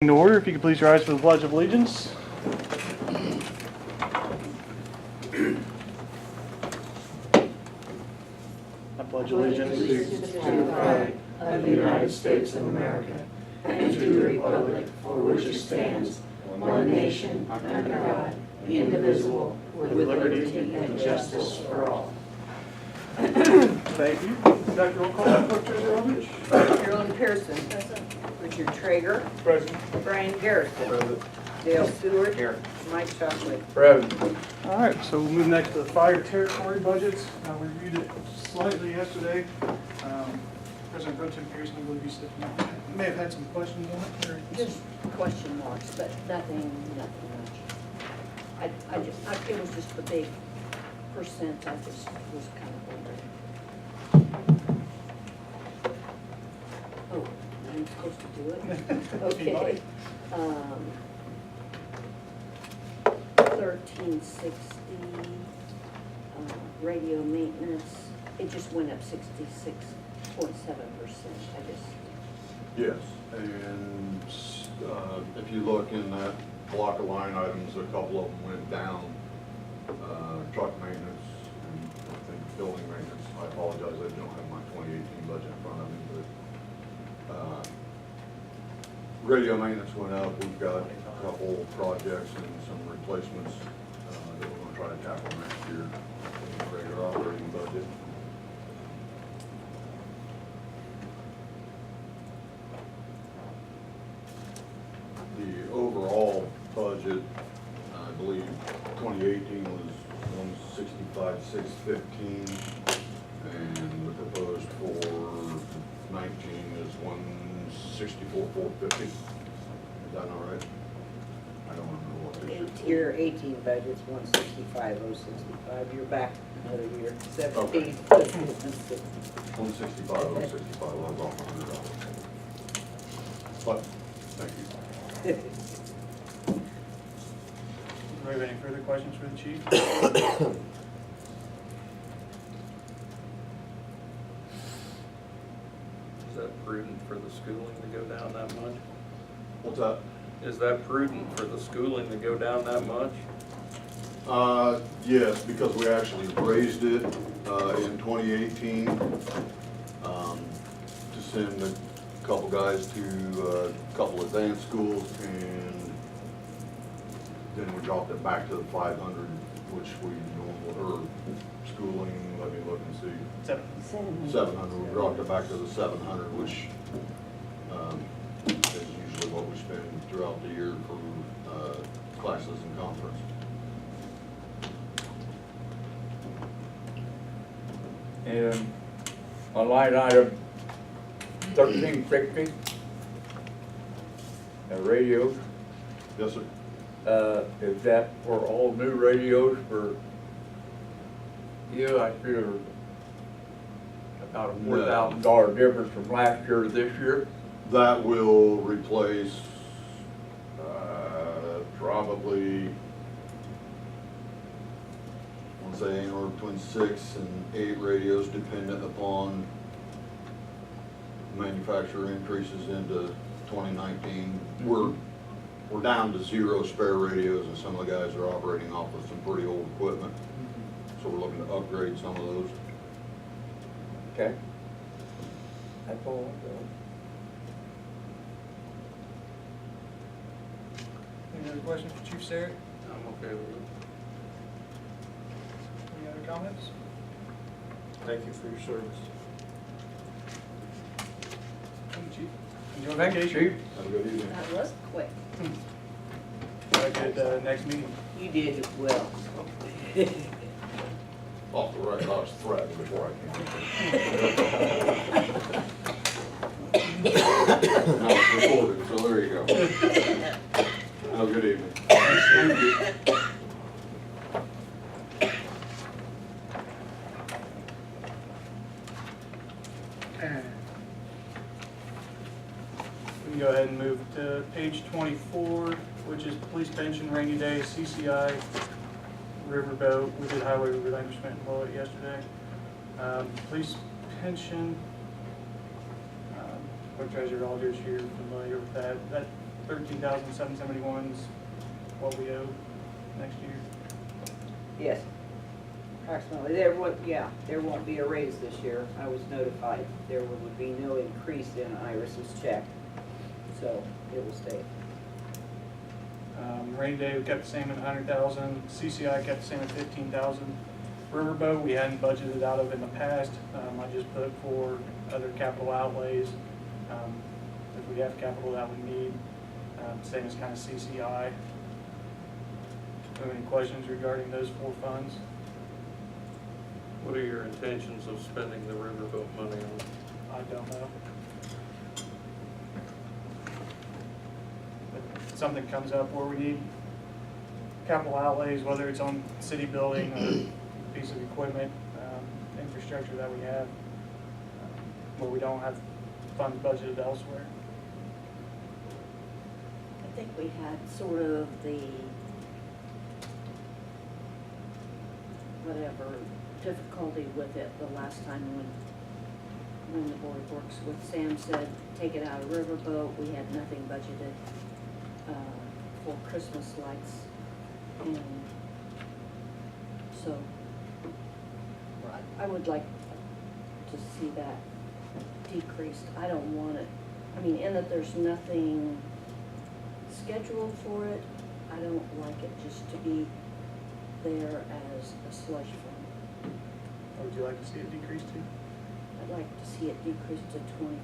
In order, if you could please rise for the Pledge of Allegiance. I pledge allegiance to the flag of the United States of America and to the republic for which it stands, one nation, under God, indivisible, with liberty and justice for all. Thank you. Dr. Roll call, Clerk Treasurer Aldrich. Carolyn Pearson. Richard Traeger. Present. Brian Garrison. Dale Stewart. Here. Mike Shockley. Present. All right, so we'll move next to the fire territory budgets. We reviewed it slightly yesterday. President Pro Tem Pearson, I believe you said you may have had some questions on it. Or Just question marks, but nothing much. It was just the big percent, I just was kind of wondering. Oh, I'm supposed to do it? If you'd Okay. like. 1360, radio maintenance, it just went up 66.7%, I just. Yes, and if you look in that block of line items, a couple of them went down. Truck maintenance and I think building maintenance. I apologize, I don't have my 2018 budget in front of me, but radio maintenance went up. We've got a couple projects and some replacements that we're going to try to tackle next year in the regular operating budget. The overall budget, I believe 2018 was 165,615, and the proposed for 19 is 164,450. Is that all right? I don't remember what this is. Your 18 budget's 165,065. You're back another year. 17. Okay. 165,065, I was off $100. But, thank you. Do we have any further questions for the chief? Is that prudent for the schooling to go down that much? What's that? Is that prudent for the schooling to go down that much? Yes, because we actually raised it in 2018 to send a couple guys to a couple advanced schools, and then we dropped it back to the 500, which we normally, or schooling, let me look and see, 700. We dropped it back to the 700, which is usually what we spend throughout the year for classes and conference. And on line item 1360, radios, Yes, sir. is that for all new radios for you? I figure about a $4,000 difference from last year to this year. That will replace probably, I want to say anywhere between 6 and 8 radios, dependent upon manufacturer increases into 2019. We're down to 0 spare radios, and some of the guys are operating off of some pretty old equipment. So we're looking to upgrade some of those. Okay. That's all I'm doing. Any other questions for Chief Sarrett? I'm okay with it. Any other comments? Thank you for your service. Thank you, Chief. Enjoy Thank you, vacation. Chief. Have a good evening. That was quick. Have a good next meeting. You did well. Off the record, I was threatened before I came. Now it's recorded, so there you go. Have a good evening. Thank you. We can go ahead and move to page 24, which is police pension, rainy day, CCI, riverboat. We did highway relinquishment and below it yesterday. Police pension, Clerk Treasurer Aldrich, you're familiar with that. That $13,771 is what we owe next year. Yes. Approximately, there won't be a raise this year. I was notified. There will be no increase in Iris's check, so it will stay. Rainy day, we kept the same at 100,000. CCI kept the same at 15,000. Riverboat, we hadn't budgeted out of in the past. I just put for other capital outlays. If we have capital that we need, same as kind of CCI. Do you have any questions regarding those four funds? What are your intentions of spending the riverboat money on? I don't know. If something comes up where we need capital outlays, whether it's on city building or piece of equipment, infrastructure that we have, where we don't have funds budgeted elsewhere. I think we had sort of the, whatever, difficulty with it the last time when the board works with Sam said, take it out of Riverboat. We had nothing budgeted for Christmas lights. And so I would like to see that decreased. I don't want it, I mean, in that there's nothing scheduled for it, I don't like it just to be there as a slush fund. Or would you like to see it decrease too? I'd like to see it decreased to 2,500.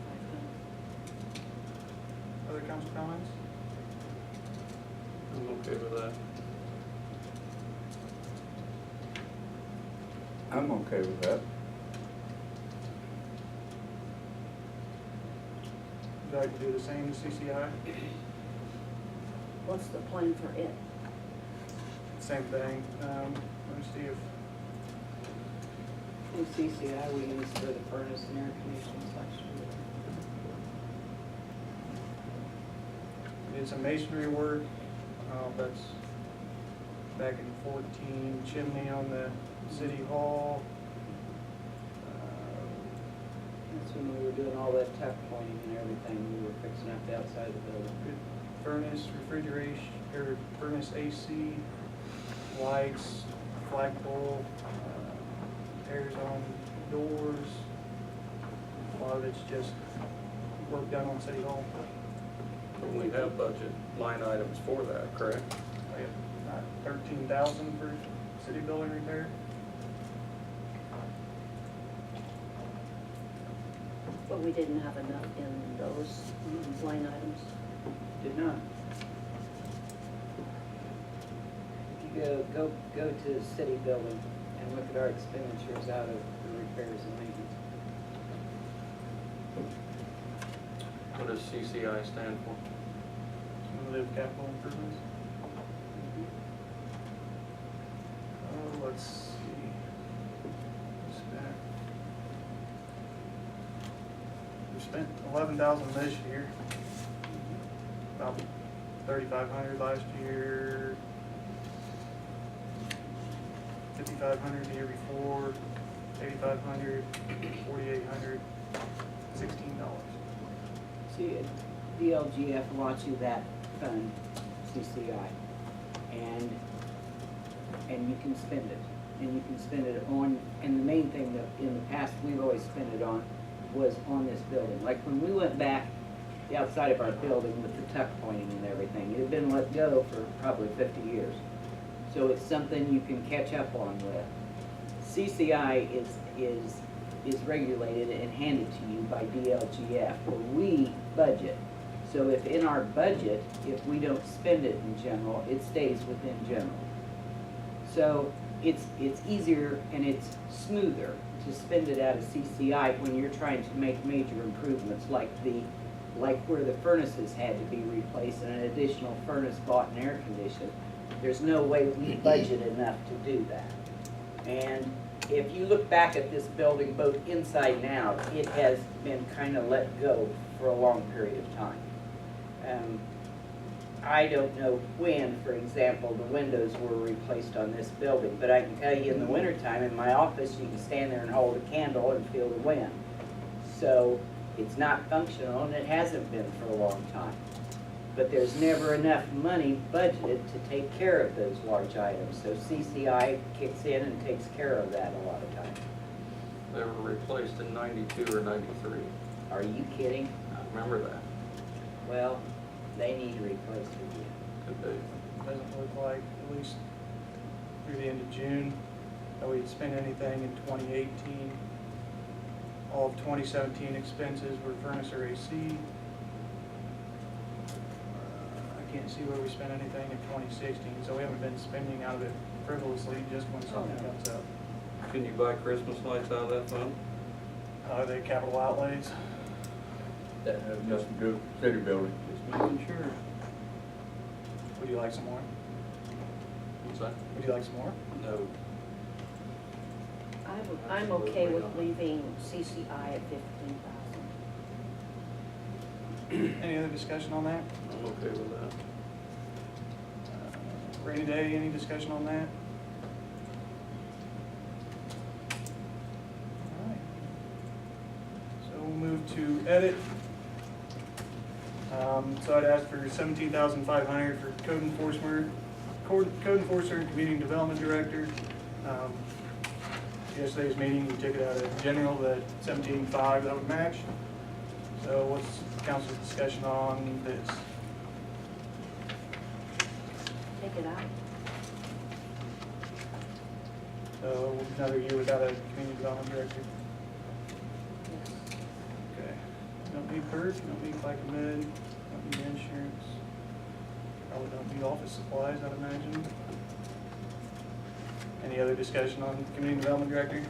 Other council comments? I'm okay with that. I'm okay with that. Would you like to do the same as CCI? What's the plan for it? Same thing. Let me see if, In CCI, we used for the furnace and air conditioning last year. we did some masonry work. That's back in 14, chimney on the city hall. That's when we were doing all that tuck pointing and everything. We were fixing up the outside of the building. Furnace, refrigeration, or furnace AC, lights, flagpole, repairs on doors. A lot of it's just work done on city hall. We have budget line items for that, correct? We have 13,000 for city building repair. But we didn't have enough in those line items. Did not. If you go to the city building and look at our expenditures out of the repairs and maintenance. What does CCI stand for? Cumulative capital improvements. Let's see. We spent 11,000 this year. About 3,500 last year. 5,500 the year before. 8,500, 4,800, $16. See, DLGF lots you that fund, CCI, and you can spend it. And you can spend it on, and the main thing that in the past we've always spent it on was on this building. Like when we went back the outside of our building with the tuck pointing and everything, it had been let go for probably 50 years. So it's something you can catch up on with. CCI is regulated and handed to you by DLGF, where we budget. So if in our budget, if we don't spend it in general, it stays within general. So it's easier and it's smoother to spend it out of CCI when you're trying to make major improvements like where the furnaces had to be replaced and an additional furnace bought and air conditioned. There's no way we budget enough to do that. And if you look back at this building, both inside and out, it has been kind of let go for a long period of time. I don't know when, for example, the windows were replaced on this building, but I can tell you in the wintertime in my office, you can stand there and hold a candle and feel the wind. So it's not functional, and it hasn't been for a long time. but there's never enough money budgeted to take care of those large items. So CCI kicks in and takes care of that a lot of times. They were replaced in 92 or 93. Are you kidding? I remember that. Well, they need to replace it again. Could be. Doesn't look like, at least through the end of June, that we'd spent anything in 2018. All of 2017 expenses were furnace or AC. I can't see where we spent anything in 2016, so we haven't been spending out of it frivolously just when something comes up. Can you buy Christmas lights out of that fund? Are they capital outlays? That has nothing to do with city building. Just making sure. Would you like some more? What's that? Would you like some more? No. I'm okay with leaving CCI at 15,000. Any other discussion on that? I'm okay with that. Rainy day, any discussion on that? All right. So we'll move to edit. So I'd ask for 17,500 for code enforcer and community development director. Yesterday's meeting, we took it out of general, that 17.5, that would match. So what's council's discussion on this? Take it out. So another year without a community development director. Yes. Okay. Don't need PERS, don't need FICA med, don't need insurance. Probably don't need office supplies, I'd imagine. Any other discussion on community development director? I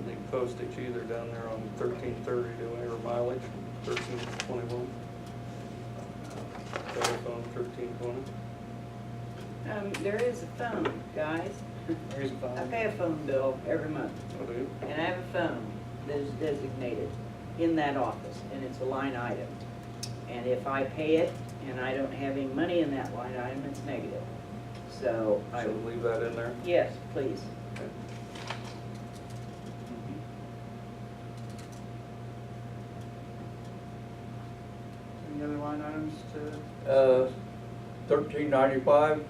think postage either down there on 1330 to air mileage, 1321. Telephone, 1320. There is a phone, guys. There's a I phone. pay a phone bill every month, Oh, do you? and I have a phone that is designated in that office, and it's a line item. And if I pay it and I don't have any money in that line item, it's negative. So I, So leave that in there? yes, please. Okay. Any other line items to? 1395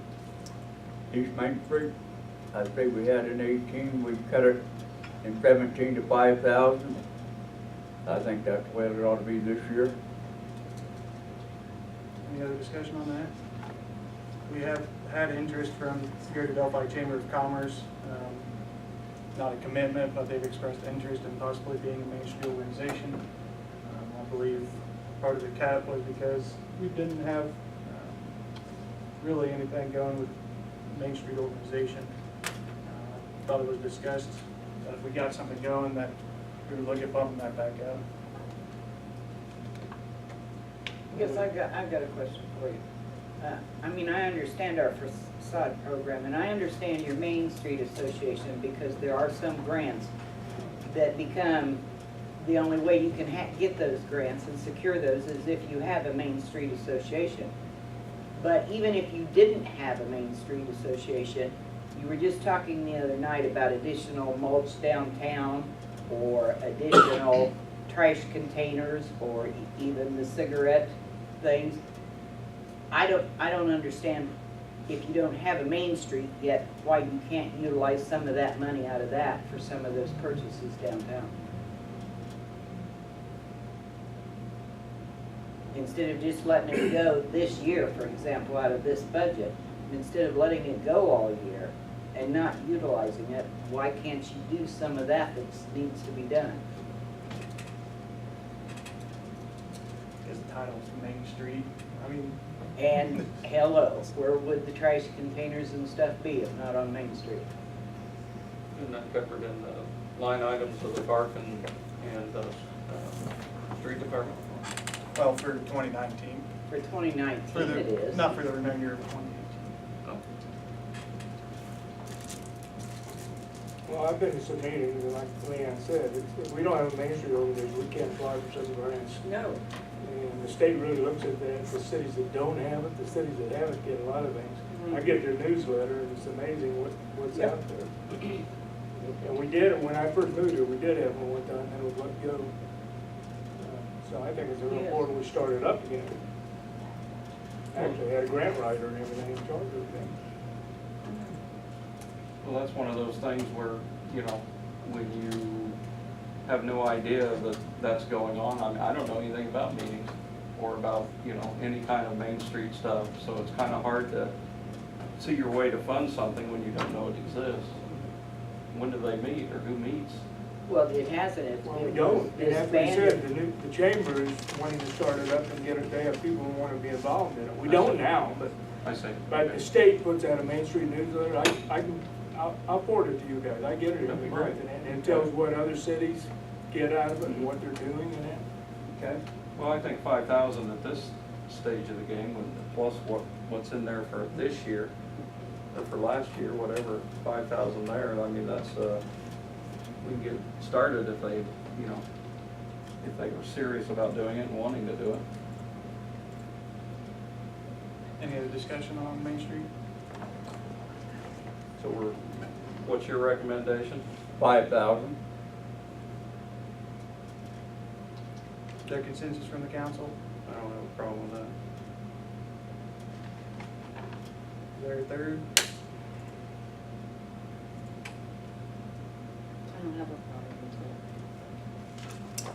East Main Street. I think we had in 18, we cut it in 17 to 5,000. I think that's where it ought to be this year. Any other discussion on that? We have had interest from Greater Delphi Chamber of Commerce. Not a commitment, but they've expressed interest in possibly being a Main Street organization. I believe part of the cap was because we didn't have really anything going with Main Street organization. Thought it was discussed that if we got something going, that we would look at bumping that back up. I guess I've got a question for you. I mean, I understand our facade program, and I understand your Main Street Association, because there are some grants that become, the only way you can get those grants and secure those is if you have a Main Street Association. But even if you didn't have a Main Street Association, you were just talking the other night about additional mulch downtown, or additional trash containers, or even the cigarette things. I don't understand, if you don't have a Main Street yet, why you can't utilize some of that money out of that for some of those purchases downtown. Instead of just letting it go this year, for example, out of this budget, instead of letting it go all year and not utilizing it, why can't you do some of that that needs to be done? Is the title's Main Street. I mean, And hello, where would the trash containers and stuff be if not on Main Street? Isn't that covered in the line items of the park and street department? well, for 2019. For 2019 For the, it is. not for the remainder of 2018. No. Well, I've been to some meetings, and like Leanne said, if we don't have a Main Street organization, we can't apply for some grants. No. And the state really looks at that, the cities that don't have it, the cities that have it get a lot of things. I get their newsletter, and it's amazing what's Yep. out there. And we did, when I first moved here, we did have one time, and it was let go. So I think it's real Yes. important we start it up again. actually had a grant writer and everything in charge of everything. Well, that's one of those things where, you know, when you have no idea that that's going on, I mean, I don't know anything about meetings or about, you know, any kind of Main Street stuff, so it's kind of hard to see your way to fund something when you don't know it exists. When do they meet, or who meets? Well, it hasn't, it Well, we was don't, and that's what he said, disbanded. the chamber is wanting to start it up and get it, they have people who want to be involved in it. We don't now, I see. but the state puts out a Main Street newsletter, I'll forward it to you guys, I get it every month, and it tells what other cities get out of it and what they're doing in it. Okay. Well, I think 5,000 at this stage of the game, plus what's in there for this year, or for last year, whatever, 5,000 there, I mean, that's, we can get started if they, you know, if they were serious about doing it and wanting to do it. Any other discussion on Main Street? So what's your recommendation? 5,000. Is there consensus from the council? I don't have a problem with that. Is there a third? I don't have a problem with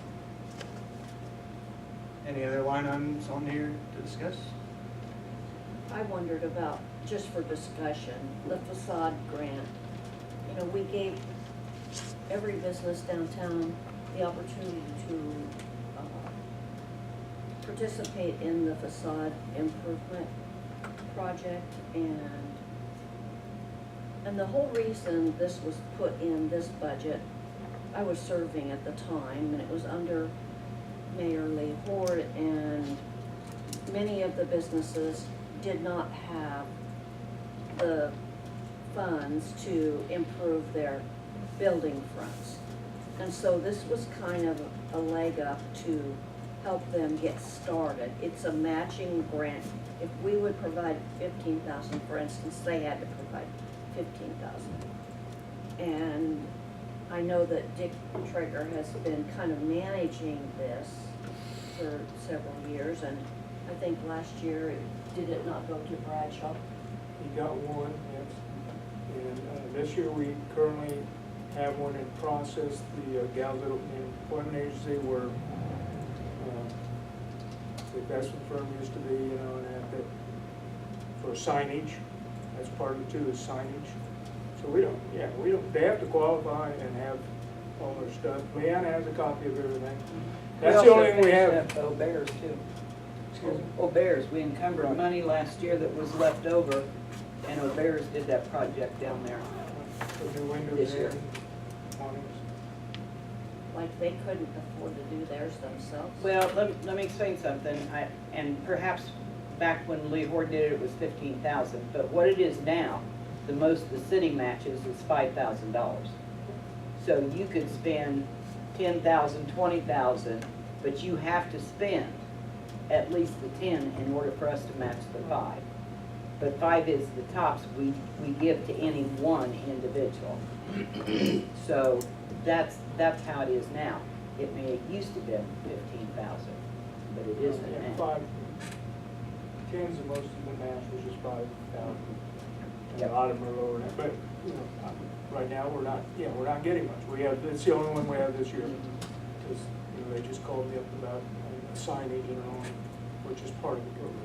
Any other line items on here to discuss? it. I wondered about, just for discussion, the facade grant. You know, we gave every business downtown the opportunity to participate in the facade improvement project, and the whole reason this was put in this budget, I was serving at the time, and it was under Mayor Lee Hord, and many of the businesses did not have the funds to improve their building fronts. And so this was kind of a leg up to help them get started. It's a matching grant. If we would provide 15,000, for instance, they had to provide 15,000. And I know that Dick Traeger has been kind of managing this for several years, and I think last year, did it not go to Bradshaw? He got one, yes. And this year, we currently have one in process, the Gals Employment Agency, where the investment firm used to be, you know, and that for signage, that's part of it too, is signage. So we don't, they have to qualify and have all their stuff. Leanna has a copy of everything. That's the only thing we have. O'Bears too. Excuse me? O'Bears, we encumbered Right. money last year that was left over, and O'Bears did that project down there. The new windows This there, year. awnings. Like they couldn't afford to do theirs themselves? Well, let me explain something, and perhaps back when Lee Hord did it, it was 15,000, but what it is now, the most the city matches is $5,000. So you could spend 10,000, 20,000, but you have to spend at least the 10 in order for us to match the 5. But 5 is the tops we give to any one individual. So that's how it is now. It may have used to be 15,000, but it isn't Yeah, now. 5, 10's the most of the match, which is 5,000. And Yep. a lot of them are lower than that, but, you know, right now, we're not getting much. It's the only one we have this year. Because, you know, they just called me up about a signage and all, which is part of the program.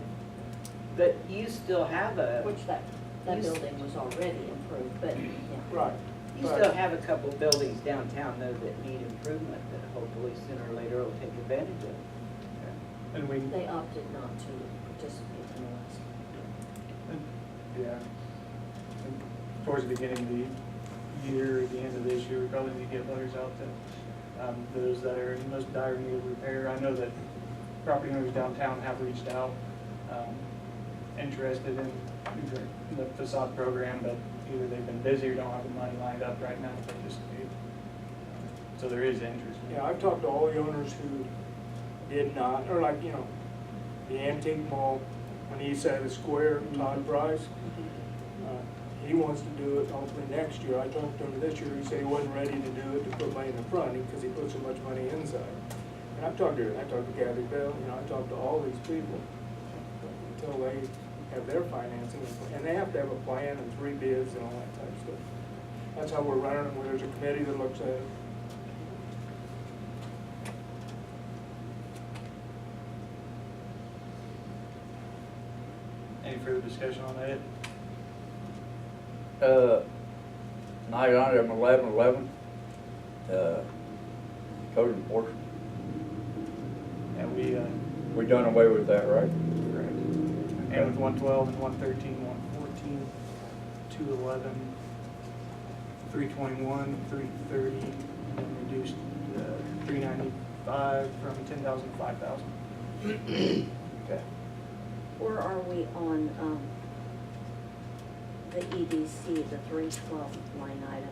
But you still have Which that You- building was already improved, but, yeah. Right. you still have a couple buildings downtown though that need improvement that hopefully sooner or later will take advantage of. And we, They opted not to participate in the last. yeah. And towards the beginning of the year, at the end of this year, we probably need to get letters out to those that are in most dire need of repair. I know that property owners downtown have reached out, interested in the facade program, but either they've been busy or don't have the money lined up right now to participate. So there is interest. Yeah, I've talked to all the owners who did not, or like, you know, the antique mall on the east side of the square, Todd Price. He wants to do it hopefully next year. I talked to him this year, he said he wasn't ready to do it, to put money in the front, because he put so much money inside. And I've talked to Gabby Bell, you know, I talked to all these people. until they have their financing, and they have to have a plan and 3 bids and all that type of stuff. That's how we're running it, where there's a committee that looks at it. Any further discussion on that? Night item 1111, code enforcement. And we, We done away with that, right? correct. And with 112 and 113, 114, 211, 321, 330, and then reduced 395 from 10,000 to 5,000. Okay. Where are we on, the EDC, the 312 line item?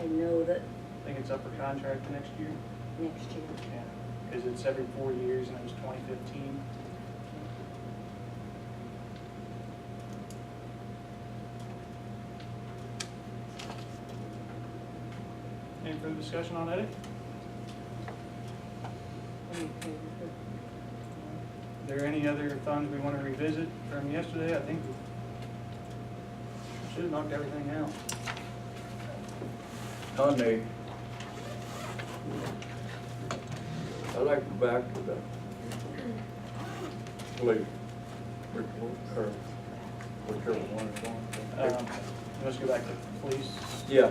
I know that I think it's up for contract next year. next year. Yeah, because it's every 4 years and it was 2015. Any further discussion on edit? Are there any other funds we want to revisit from yesterday? I think we should have knocked everything out. On the, I like to go back to the police report, or whichever one it's on. Let's go back to police. Yeah.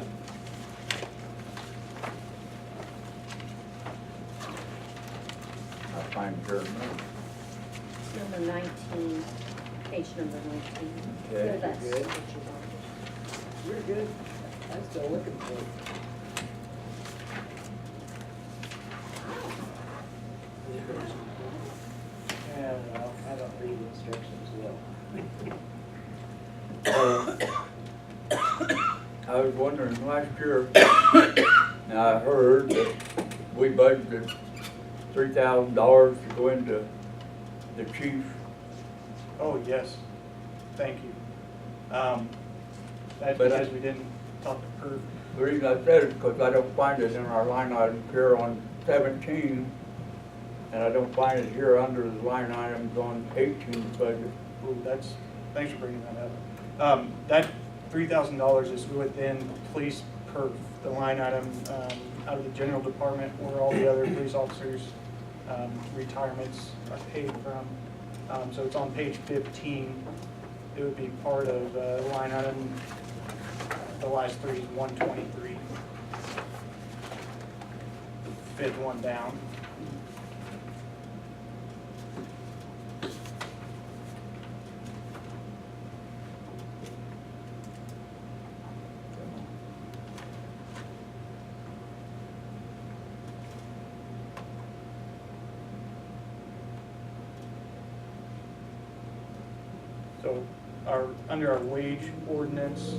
I find her number. Number 19, page number 19. Okay. That's Good. what you want. You're good. I'm still looking for it. Yeah, well, I don't read instructions well. I was wondering last year, now I heard that we budgeted $3,000 to go into the chief. Oh, yes. Thank you. That's But because we didn't talk to Perf. The reason I said it is because I don't find it in our line item here on 17, and I don't find it here under the line items on 18's budget. Ooh, thanks for bringing that up. That $3,000 is within police perf, the line item out of the general department where all the other police officers' retirements are paid from. So it's on page 15. It would be part of line item, the last three is 123. Fifth one down. So under our wage ordinance,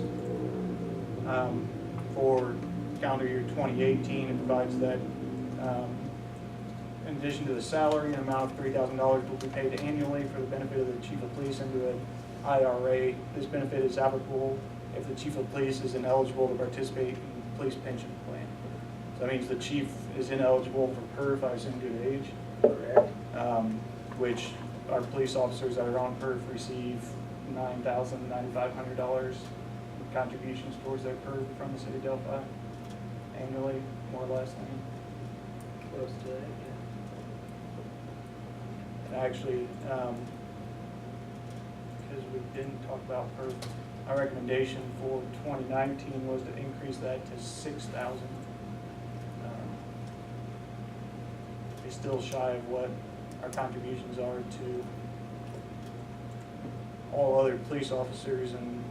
for calendar year 2018, it provides that in addition to the salary, an amount of $3,000 will be paid annually for the benefit of the chief of police into an IRA. This benefit is applicable if the chief of police is ineligible to participate in the police pension plan. So that means the chief is ineligible for PERF, I assume due to age. Correct. Which our police officers that are on PERF receive $9,500 contributions towards their PERF from the city of Delphi annually, more or less. Close to it, And actually, because we didn't talk about PERF, our recommendation for 2019 was to increase that to $6,000. It's still shy of what our contributions are to all other police officers, and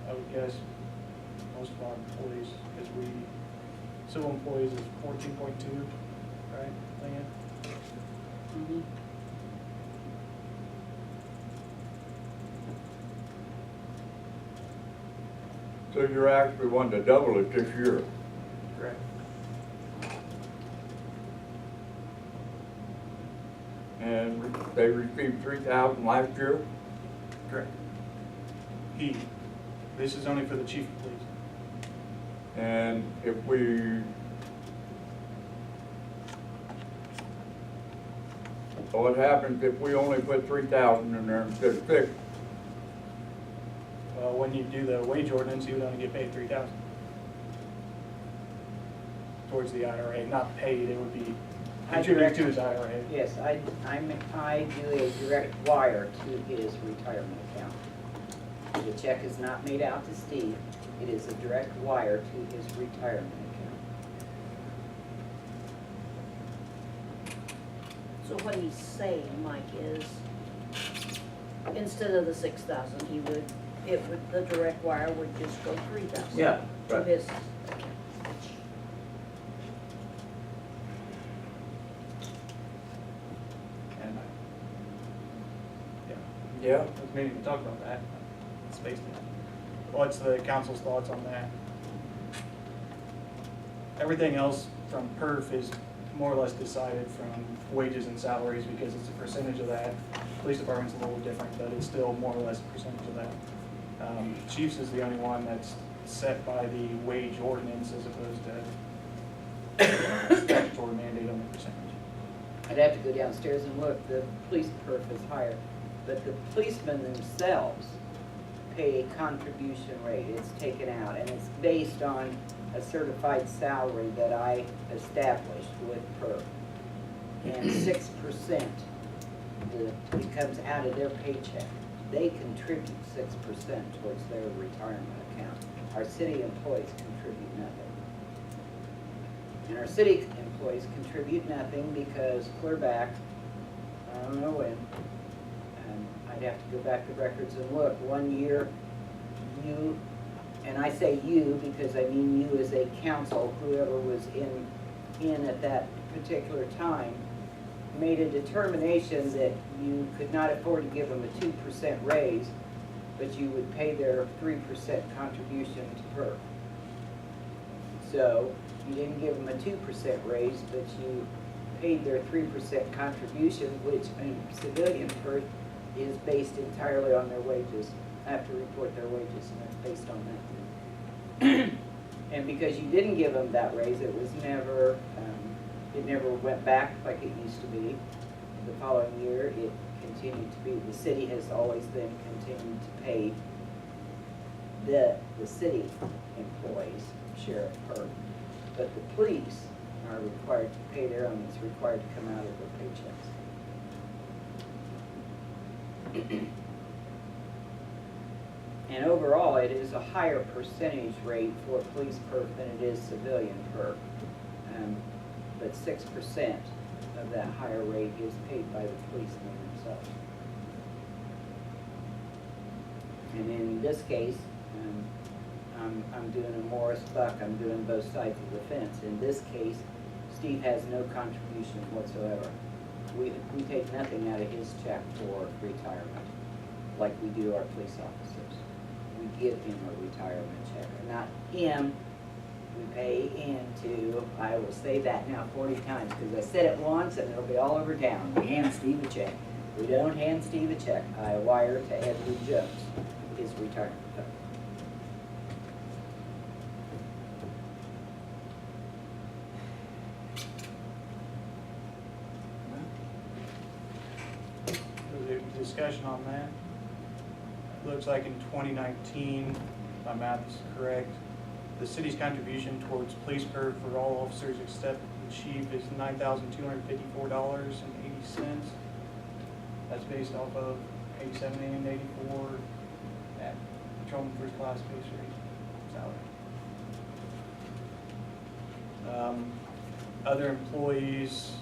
I would guess most of our employees, because civil employees is 14.2, right, Leanne? Mm-hmm. So you're actually wanting to double it this year. Correct. And they received $3,000 last year. Correct. This is only for the chief of police. And if we what happens if we only put 3,000 in there instead of 6? Well, when you do the wage ordinance, you would only get paid 3,000 towards the IRA, not paid, it would be contributed to his IRA. Yes, I do a direct wire to his retirement account. The check is not made out to Steve, it is a direct wire to his retirement account. So what he's saying, Mike, is instead of the 6,000, the direct wire would just go 3,000. Yeah, To right. his account. And yeah, Yeah. I was meaning to talk about that, spaced it. What's the council's thoughts on that? Everything else from perf is more or less decided from wages and salaries because it's a percentage of that. Police department's a little different, but it's still more or less a percentage of that. Chiefs is the only one that's set by the wage ordinance as opposed to statutory mandate on the percentage. I'd have to go downstairs and look, the police perf is higher, but the policemen themselves pay a contribution rate, it's taken out, and it's based on a certified salary that I established with perf. And 6% it comes out of their paycheck. They contribute 6% towards their retirement account. Our city employees contribute nothing. And our city employees contribute nothing because clear back, I don't know when, I'd have to go back to records and look. One year, you, and I say you because I mean you as a council, whoever was in at that particular time, made a determination that you could not afford to give them a 2% raise, but you would pay their 3% contribution to PERF. So you didn't give them a 2% raise, but you paid their 3% contribution, which in civilian PERF is based entirely on their wages. I have to report their wages, and it's based on that. And because you didn't give them that raise, it was never, it never went back like it used to be. The following year, it continued to be. The city has always then continued to pay the city employees share of PERF. But the police are required to pay their own. It's required to come out of their paychecks. And overall, it is a higher percentage rate for police PERF than it is civilian PERF. But 6% of that higher rate is paid by the policemen themselves. And in this case, I'm doing a Morris Buck, I'm doing both sides of the fence. In this case, Steve has no contribution whatsoever. We take nothing out of his check for retirement, like we do our police officers. We give him a retirement check, not him. We pay into, I will say that now 40 times, because I said it once and it'll be all over town. We hand Steve a check. We don't hand Steve a check. I wire to Edward Jones his retirement fund. Was there discussion on that? It looks like in 2019, if my math is correct, the city's contribution towards police PERF for all officers except the chief is $9,254.80. That's based off of 87 and 84 at patrolman first class base rate salary. Other employees,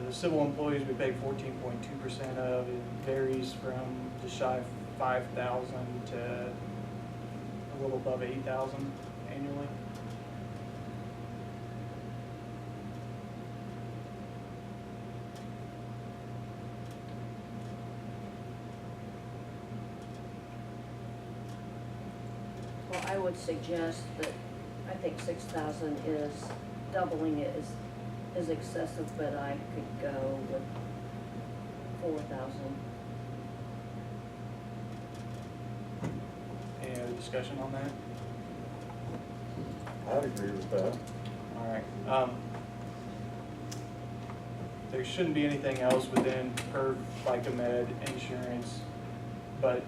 the civil employees we pay 14.2% of. It varies from just shy of 5,000 to a little above 8,000 annually. Well, I would suggest that, I think 6,000 is, doubling it is excessive, but I could go with 4,000. Any other discussion on that? I'd agree with that. All right. there shouldn't be anything else within per FICA Med insurance, but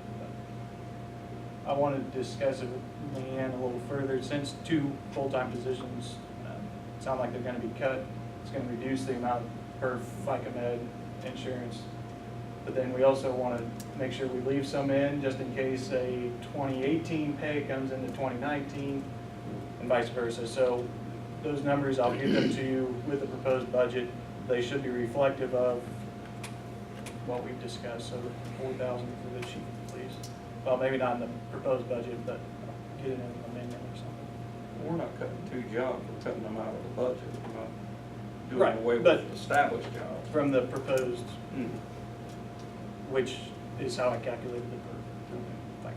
I wanted to discuss it with Leanne a little further. Since 2 full-time positions sound like they're gonna be cut, it's gonna reduce the amount per FICA Med insurance. But then we also wanna make sure we leave some in, just in case a 2018 pay comes into 2019, and vice versa. So those numbers, I'll give them to you with the proposed budget. They should be reflective of what we've discussed, so the 4,000 for the chief, please. Well, maybe not in the proposed budget, but get it in an amendment or something. We're not cutting 2 jobs, we're cutting them out of the budget, we're not Right, doing away but- with established jobs. From the proposed, Mm. which is how I calculated the per.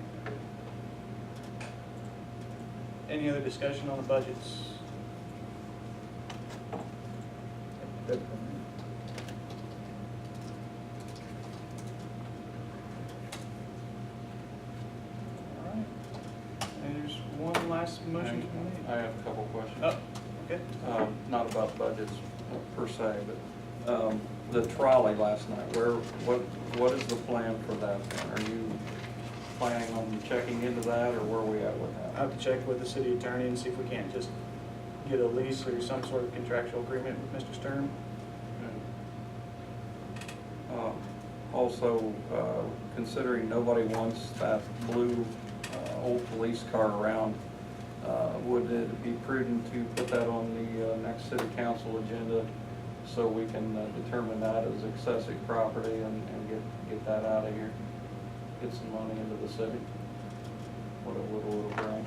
Any other discussion on the budgets? Good for me. All right. And there's one last motion to be made. I have a couple questions. Oh, okay. Not about budgets per se, but the trolley last night, what is the plan for that? Are you planning on checking into that, or where are we at with I that? have to check with the city attorney and see if we can't just get a lease or some sort of contractual agreement with Mr. Stern. Also, considering nobody wants that blue old police car around, would it be prudent to put that on the next city council agenda so we can determine that as excessive property and get that out of here? Get some money into the city. What it would bring.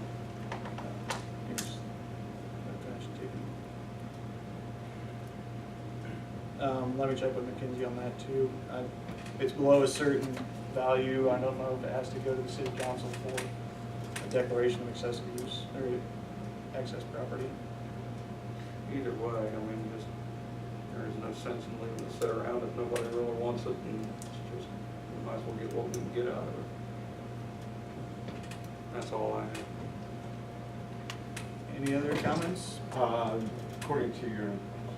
Let me check with McKinsey on that too. It's below a certain value. I don't know if it has to go to the city council for a declaration of excessive use or excess property. Either way, I mean, just, there is no sense in leaving it sit around if nobody really wants it, and it's just, we might as well get what we can get out of it. That's all I have. Any other comments? According to your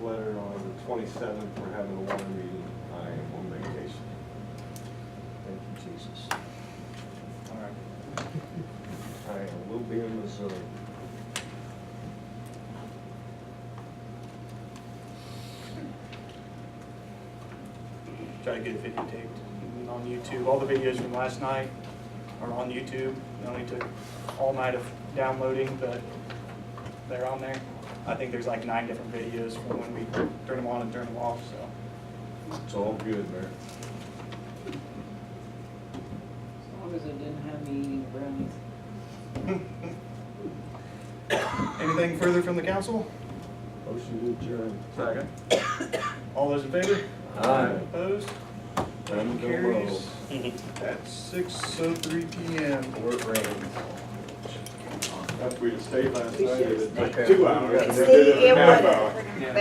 letter on the 27th, we're having a water meeting. I am on vacation. Thank you, Jesus. All right. I will be in Missouri. Try to get it videotaped and on YouTube. All the videos from last night are on YouTube. It only took all night of downloading, but they're on there. I think there's like 9 different videos from when we turn them on and turn them off, so. It's all good, man. As long as it didn't have me eating brownies. Anything further from the council? Motion to adjourn. Second. All those in favor? Aye. Opposed? Motion Go carries at 6:03 PM. Fort Rains. After we stayed last We night, should've it took stayed. 2 hours. and we See, did it in it a half was- hour. Yeah.